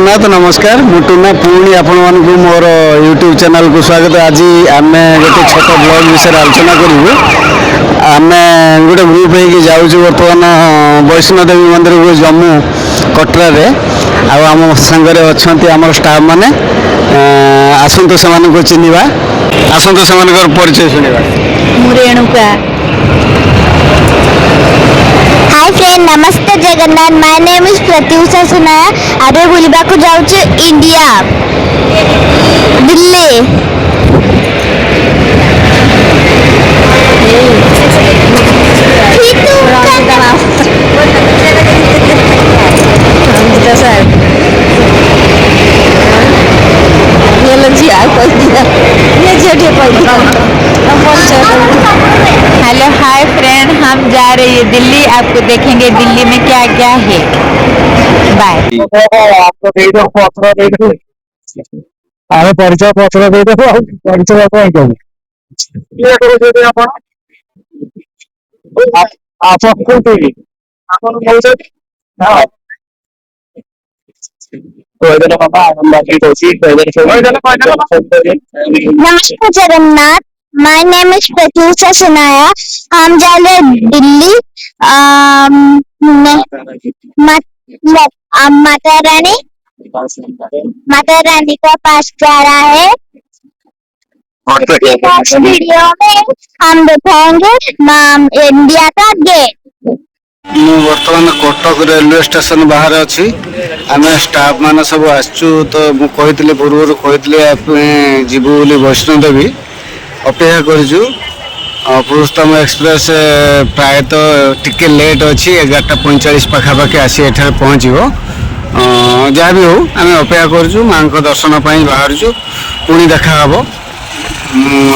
जगन्नाथ नमस्कार मुटुना पुणी आपण मानक मोर यूट्यूब चैनल को स्वागत। आज आम गोटे छोट ब्लॉग विषय आलोचना करूँ। आम गोटे ग्रुप हो जाऊँ बर्तमान वैष्णो देवी मंदिर को जम्मू कटरा आम सांगे अच्छा आम स्टाफ मैंने आसतु से चिन्हवा आसतु से परिचय शुणा। हाय फ्रेंड नमस्ते Jagannath my name is Pratyusha सुनाया। आबे बुलबा को जाउछु India Delhi. Hello hi friend, हम जा रहे हैं दिल्ली। आपको देखेंगे दिल्ली में क्या क्या है। बाय। आम परिचय पत्र देदेव परिचय नमस्ते Jagannath my name is Pratyusha सुनाया। हम जा रहे दिल्ली माता रानी का पास जा रहा है। नेक्स्ट वीडियो में हम दिखाएंगे इंडिया का गेट। बर्तमान कटक रेलवे स्टेशन बाहर अच्छी आम स्टाफ मान सब आसचु। तो मुझे पूर्व कही जीवु वैष्णो देवी अपेक्षा करूँ। पुरुषोत्तम एक्सप्रेस प्रायतः टिके लेट अच्छी 11:45 पाखापाखि आसी एठार पहुँचो। जहाँ भी हो आम अपेक्षा करूँ माँ दर्शन पर बाहर पुणी देखा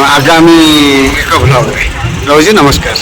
आगामी एक ब्लॉग रोज नमस्कार।